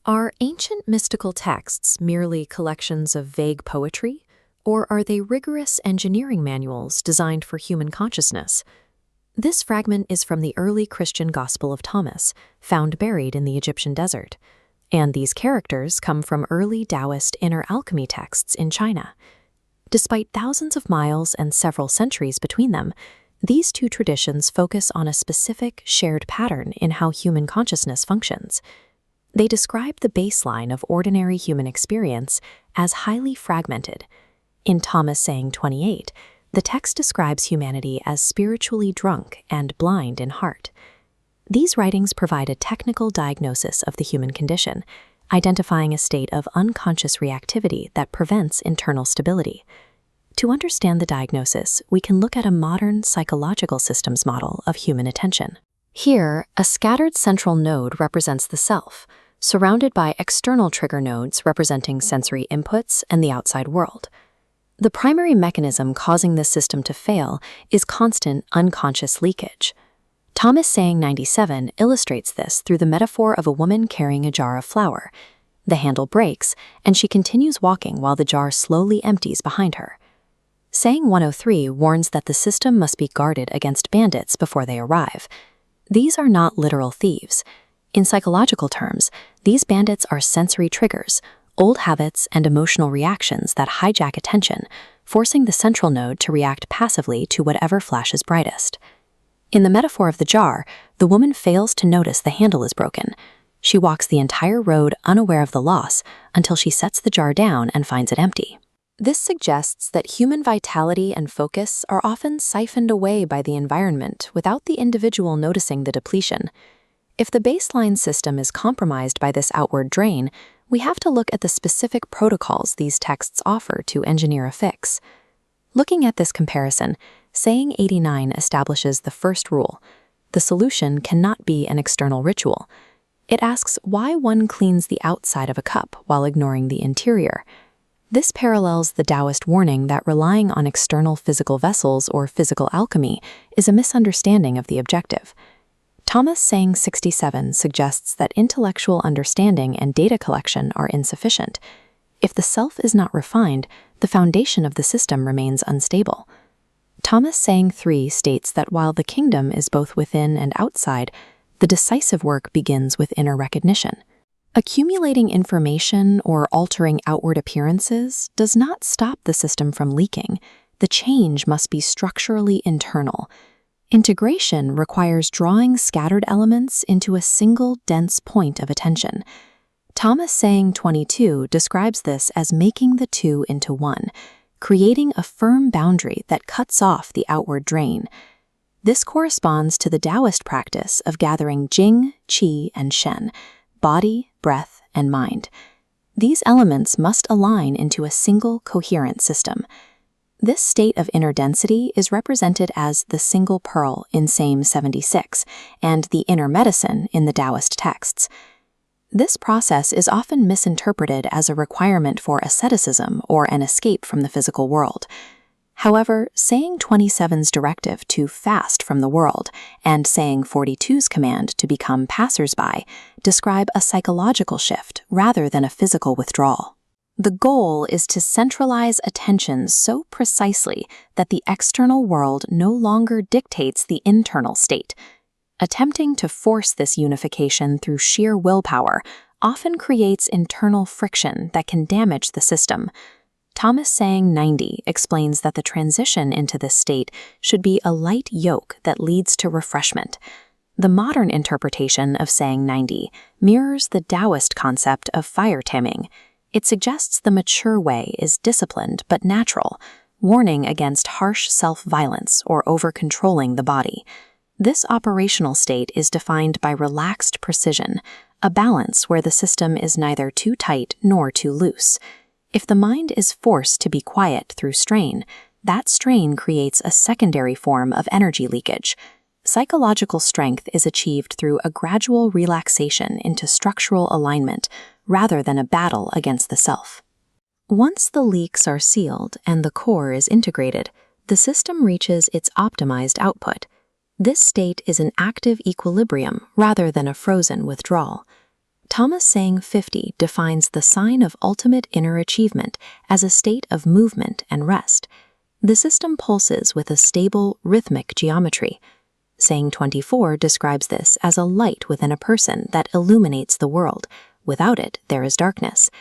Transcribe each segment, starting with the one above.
Are ancient mystical texts merely collections of vague poetry, or are they rigorous engineering manuals designed for human consciousness? This fragment is from the early Christian Gospel of Thomas, found buried in the Egyptian desert. And these characters come from early Taoist inner alchemy texts in China. Despite thousands of miles and several centuries between them, these two traditions focus on a specific shared pattern in how human consciousness functions. They describe the baseline of ordinary human experience as highly fragmented. In Thomas Saying 28, the text describes humanity as spiritually drunk and blind in heart. These writings provide a technical diagnosis of the human condition, identifying a state of unconscious reactivity that prevents internal stability. To understand the diagnosis, we can look at a modern psychological systems model of human attention. Here, a scattered central node represents the self, surrounded by external trigger nodes representing sensory inputs and the outside world. The primary mechanism causing this system to fail is constant unconscious leakage. Thomas Saying 97 illustrates this through the metaphor of a woman carrying a jar of flour. The handle breaks, and she continues walking while the jar slowly empties behind her. Saying 103 warns that the system must be guarded against bandits before they arrive. These are not literal thieves. In psychological terms, these bandits are sensory triggers, old habits and emotional reactions that hijack attention, forcing the central node to react passively to whatever flashes brightest. In the metaphor of the jar, the woman fails to notice the handle is broken. She walks the entire road unaware of the loss until she sets the jar down and finds it empty. This suggests that human vitality and focus are often siphoned away by the environment without the individual noticing the depletion. If the baseline system is compromised by this outward drain, we have to look at the specific protocols these texts offer to engineer a fix. Looking at this comparison, Saying 89 establishes the first rule. The solution cannot be an external ritual. It asks why one cleans the outside of a cup while ignoring the interior. This parallels the Taoist warning that relying on external physical vessels or physical alchemy is a misunderstanding of the objective. Thomas Saying 67 suggests that intellectual understanding and data collection are insufficient. If the self is not refined, the foundation of the system remains unstable. Thomas Saying 3 states that while the kingdom is both within and outside, the decisive work begins with inner recognition. Accumulating information or altering outward appearances does not stop the system from leaking. The change must be structurally internal. Integration requires drawing scattered elements into a single dense point of attention. Thomas Saying 22 describes this as making the two into one, creating a firm boundary that cuts off the outward drain. This corresponds to the Taoist practice of gathering Jing, Qi, and Shen, body, breath, and mind. These elements must align into a single coherent system. This state of inner density is represented as the single pearl in Saying 76 and the inner medicine in the Taoist texts. This process is often misinterpreted as a requirement for asceticism or an escape from the physical world. However, Saying 27's directive to fast from the world and Saying 42's command to become passers-by describe a psychological shift rather than a physical withdrawal. The goal is to centralize attention so precisely that the external world no longer dictates the internal state. Attempting to force this unification through sheer willpower often creates internal friction that can damage the system. Thomas Saying 90 explains that the transition into this state should be a light yoke that leads to refreshment. The modern interpretation of Saying 90 mirrors the Taoist concept of fire taming. It suggests the mature way is disciplined but natural, warning against harsh self-violence or over-controlling the body. This operational state is defined by relaxed precision, a balance where the system is neither too tight nor too loose. If the mind is forced to be quiet through strain, that strain creates a secondary form of energy leakage. Psychological strength is achieved through a gradual relaxation into structural alignment, rather than a battle against the self. Once the leaks are sealed and the core is integrated, the system reaches its optimized output. This state is an active equilibrium rather than a frozen withdrawal. Thomas Saying 50 defines the sign of ultimate inner achievement as a state of movement and rest. The system pulses with a stable, rhythmic geometry. Saying 24 describes this as a light within a person that illuminates the world. Without it, there is darkness.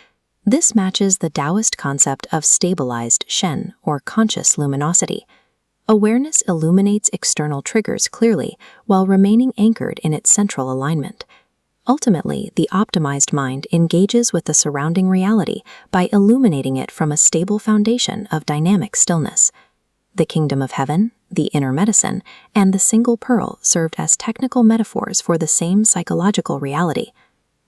This matches the Taoist concept of stabilized Shen, or conscious luminosity. Awareness illuminates external triggers clearly while remaining anchored in its central alignment. Ultimately, the optimized mind engages with the surrounding reality by illuminating it from a stable foundation of dynamic stillness. The kingdom of heaven, the inner medicine, and the single pearl served as technical metaphors for the same psychological reality.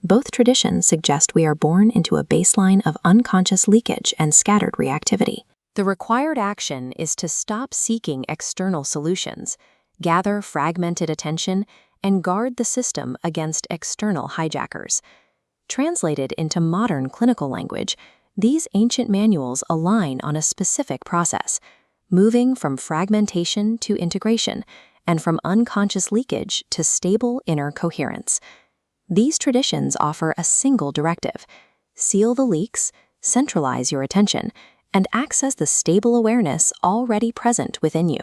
Both traditions suggest we are born into a baseline of unconscious leakage and scattered reactivity. The required action is to stop seeking external solutions, gather fragmented attention, and guard the system against external hijackers. Translated into modern clinical language, these ancient manuals align on a specific process, moving from fragmentation to integration, and from unconscious leakage to stable inner coherence. These traditions offer a single directive: seal the leaks, centralize your attention, and access the stable awareness already present within you.